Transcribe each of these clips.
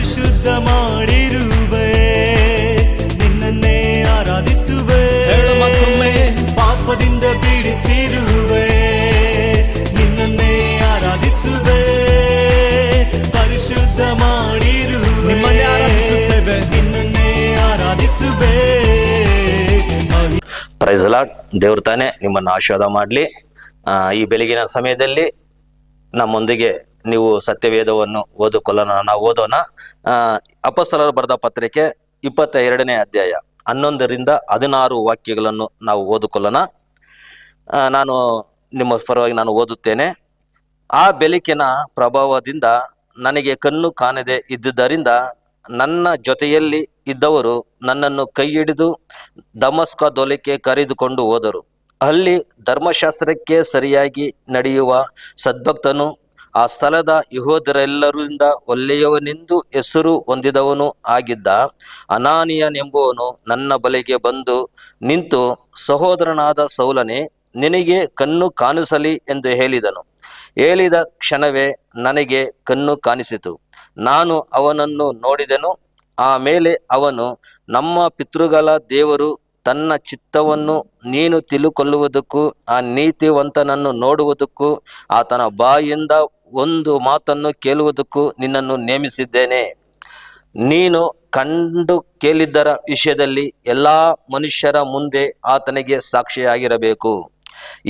ಪರಿಶುದ್ಧ ಮಾಡಿರುವೆ, ನಿನ್ನನ್ನೇ ಆರಾಧಿಸುವೆ. ಮತ್ತೊಮ್ಮೆ ಪಾಪದಿಂದ ಬಿಡಿಸಿರುವೆ, ನಿನ್ನನ್ನೇ ಆರಾಧಿಸುವೆ. ಪರಿಶುದ್ಧ ಮಾಡಿರುವೆ, ನಿಮ್ಮನ್ನೇ ಆರಾಧಿಸುತ್ತೇವೆ, ನಿನ್ನನ್ನೇ ಆರಾಧಿಸುವೆ. Praise the Lord. ದೇವ್ರು ತಾನೇ ನಿಮ್ಮನ್ನು ಆಶೀರ್ವಾದ ಮಾಡಲಿ. ಈ ಬೆಳಗಿನ ಸಮಯದಲ್ಲಿ ನಮ್ಮೊಂದಿಗೆ ನೀವು ಸತ್ಯವೇದವನ್ನು ಓದಿಕೊಳ್ಳೋಣ. ನಾವು ಓದೋಣ. ಅಪೊಸ್ತಲರು ಬರೆದ ಪತ್ರಿಕೆ 22ನೇ ಅಧ್ಯಾಯ 11ರಿಂದ 16 ವಾಕ್ಯಗಳನ್ನು ನಾವು ಓದಿಕೊಳ್ಳೋಣ. ನಾನು ನಿಮ್ಮ ಪರವಾಗಿ ನಾನು ಓದುತ್ತೇನೆ. ಆ ಬೆಳಕಿನ ಪ್ರಭಾವದಿಂದ ನನಗೆ ಕಣ್ಣು ಕಾಣದೆ ಇದ್ದುದರಿಂದ ನನ್ನ ಜೊತೆಯಲ್ಲಿ ಇದ್ದವರು ನನ್ನನ್ನು ಕೈ ಹಿಡಿದು ದಮಸ್ಕದೊಳಕ್ಕೆ ಕರೆದುಕೊಂಡು ಹೋದರು. ಅಲ್ಲಿ ಧರ್ಮಶಾಸ್ತ್ರಕ್ಕೆ ಸರಿಯಾಗಿ ನಡೆಯುವ ಸದ್ಭಕ್ತನು, ಆ ಸ್ಥಳದ ಯೆಹೂದ್ಯರೆಲ್ಲರಿಂದ ಒಳ್ಳೆಯವನೆಂದು ಹೆಸರು ಹೊಂದಿದವನು ಆಗಿದ್ದ ಅನಾನಿಯನೆಂಬುವನು ನನ್ನ ಬಳಿಗೆ ಬಂದು ನಿಂತು, ಸಹೋದರನಾದ ಸೌಲನೇ, ನಿನಗೆ ಕಣ್ಣು ಕಾಣಿಸಲಿ ಎಂದು ಹೇಳಿದನು. ಹೇಳಿದ ಕ್ಷಣವೇ ನನಗೆ ಕಣ್ಣು ಕಾಣಿಸಿತು. ನಾನು ಅವನನ್ನು ನೋಡಿದೆನು. ಆಮೇಲೆ ಅವನು, ನಮ್ಮ ಪಿತೃಗಳ ದೇವರು ತನ್ನ ಚಿತ್ತವನ್ನು ನೀನು ತಿಳುಕೊಳ್ಳುವುದಕ್ಕೂ ಆ ನೀತಿವಂತನನ್ನು ನೋಡುವುದಕ್ಕೂ ಆತನ ಬಾಯಿಂದ ಒಂದು ಮಾತನ್ನು ಕೇಳುವುದಕ್ಕೂ ನಿನ್ನನ್ನು ನೇಮಿಸಿದ್ದೇನೆ. ನೀನು ಕಂಡು ಕೇಳಿದ್ದರ ವಿಷಯದಲ್ಲಿ ಎಲ್ಲ ಮನುಷ್ಯರ ಮುಂದೆ ಆತನಿಗೆ ಸಾಕ್ಷಿಯಾಗಿರಬೇಕು.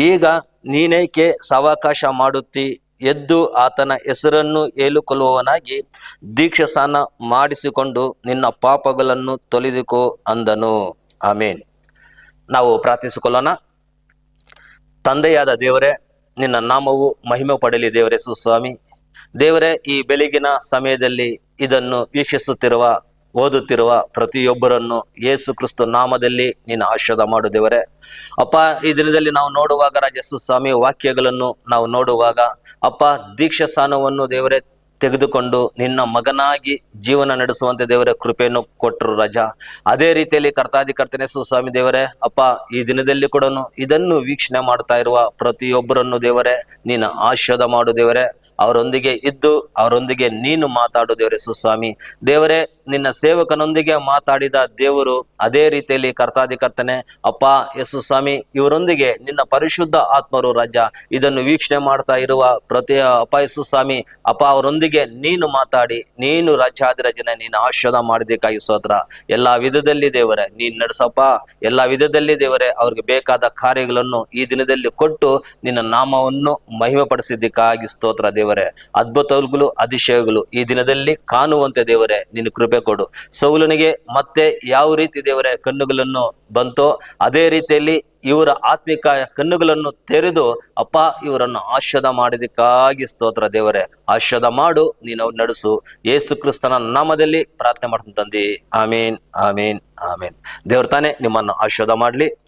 ಈಗ ನೀನೇಕೆ ಸಾವಕಾಶ ಮಾಡುತ್ತಿ? ಎದ್ದು ಆತನ ಹೆಸರನ್ನು ಹೇಳಿಕೊಳ್ಳುವವನಾಗಿ ದೀಕ್ಷಾಸ್ನಾನ ಮಾಡಿಸಿಕೊಂಡು ನಿನ್ನ ಪಾಪಗಳನ್ನು ತೊಳೆದುಕೋ ಅಂದನು. ಆಮೇನ್. ನಾವು ಪ್ರಾರ್ಥಿಸಿಕೊಳ್ಳೋಣ. ತಂದೆಯಾದ ದೇವರೇ, ನಿನ್ನ ನಾಮವು ಮಹಿಮೆ ಪಡೆಯಲಿ. ದೇವರೇ ಸುಸ್ವಾಮಿ, ದೇವರೇ, ಈ ಬೆಳಗಿನ ಸಮಯದಲ್ಲಿ ಇದನ್ನು ವೀಕ್ಷಿಸುತ್ತಿರುವ ಓದುತ್ತಿರುವ ಪ್ರತಿಯೊಬ್ಬರನ್ನು ಯೇಸು ಕ್ರಿಸ್ತ ನಾಮದಲ್ಲಿ ನೀನು ಆಶೀರ್ವಾದ ಮಾಡು ದೇವರೇ. ಅಪ್ಪ, ಈ ದಿನದಲ್ಲಿ ನಾವು ನೋಡುವಾಗ ರಾಜೇಸು ಸ್ವಾಮಿ ವಾಕ್ಯಗಳನ್ನು ನಾವು ನೋಡುವಾಗ ಅಪ್ಪ, ದೀಕ್ಷಾಸ್ನಾನವನ್ನು ದೇವರೇ ತೆಗೆದುಕೊಂಡು ನಿನ್ನ ಮಗನಾಗಿ ಜೀವನ ನಡೆಸುವಂತೆ ದೇವರೇ ಕೃಪೆಯನ್ನು ಕೊಟ್ಟರು ರಾಜ. ಅದೇ ರೀತಿಯಲ್ಲಿ ಕರ್ತನೆ ಸುಸ್ವಾಮಿ ದೇವರೇ, ಅಪ್ಪ, ಈ ದಿನದಲ್ಲಿ ಕೂಡ ಇದನ್ನು ವೀಕ್ಷಣೆ ಮಾಡ್ತಾ ಇರುವ ಪ್ರತಿಯೊಬ್ಬರನ್ನು ದೇವರೇ ನೀನು ಆಶೀರ್ವಾದ ಮಾಡು ದೇವರೇ. ಅವರೊಂದಿಗೆ ಇದ್ದು ಅವರೊಂದಿಗೆ ನೀನು ಮಾತಾಡು ದೇವರೇ ಸುಸ್ವಾಮಿ ದೇವರೇ. ನಿನ್ನ ಸೇವಕನೊಂದಿಗೆ ಮಾತಾಡಿದ ದೇವರು ಅದೇ ರೀತಿಯಲ್ಲಿ ಕರ್ತನೆ ಅಪ್ಪ ಯೇಸು ಸ್ವಾಮಿ ಇವರೊಂದಿಗೆ ನಿನ್ನ ಪರಿಶುದ್ಧ ಆತ್ಮರು ರಾಜ ಇದನ್ನು ವೀಕ್ಷಣೆ ಮಾಡ್ತಾ ಇರುವ ಪ್ರತಿ ಅಪ್ಪ ಯೇಸು ಸ್ವಾಮಿ ಅಪ್ಪ, ಅವರೊಂದಿಗೆ ನೀನು ಮಾತಾಡಿ ನೀನು ರಾಜ್ಯಾಧಿರಾಜನ ನೀನು ಆಶೀರ್ವಾದ ಮಾಡಿದಕ್ಕಾಗಿ ಸ್ತೋತ್ರ. ಎಲ್ಲಾ ವಿಧದಲ್ಲಿ ದೇವರೇ ನೀನು ನಡೆಸಪ್ಪ. ಎಲ್ಲಾ ವಿಧದಲ್ಲಿ ದೇವರೇ ಅವ್ರಿಗೆ ಬೇಕಾದ ಕಾರ್ಯಗಳನ್ನು ಈ ದಿನದಲ್ಲಿ ಕೊಟ್ಟು ನಿನ್ನ ನಾಮವನ್ನು ಮಹಿಮೆ ಪಡಿಸಿದ್ದಕ್ಕಾಗಿ ಸ್ತೋತ್ರ ದೇವರೇ. ಅದ್ಭುತಗಳು ಅತಿಶಯಗಳು ಈ ದಿನದಲ್ಲಿ ಕಾಣುವಂತೆ ದೇವರೇ ನೀನು ಕೃಪೆ ಕೊಡು. ಸೌಲನಿಗೆ ಮತ್ತೆ ಯಾವ ರೀತಿ ದೇವರೇ ಕಣ್ಣುಗಳನ್ನು ಬಂತೋ ಅದೇ ರೀತಿಯಲ್ಲಿ ಇವರ ಆತ್ಮಿಕ ಕಣ್ಣುಗಳನ್ನು ತೆರೆದು ಅಪ್ಪ ಇವರನ್ನು ಆಶೀರ್ವಾದ ಮಾಡಿದಕ್ಕಾಗಿ ಸ್ತೋತ್ರ ದೇವರೇ. ಆಶೀರ್ವಾದ ಮಾಡು, ನೀನು ನಡೆಸು. ಯೇಸು ಕ್ರಿಸ್ತನ ನಾಮದಲ್ಲಿ ಪ್ರಾರ್ಥನೆ ಮಾಡ್ತೀನಿ ತಂದೆ. ಆಮೀನ್, ಆಮೀನ್, ಆಮೀನ್. ದೇವ್ರ ತಾನೇ ನಿಮ್ಮನ್ನು ಆಶೀರ್ವಾದ ಮಾಡಲಿ.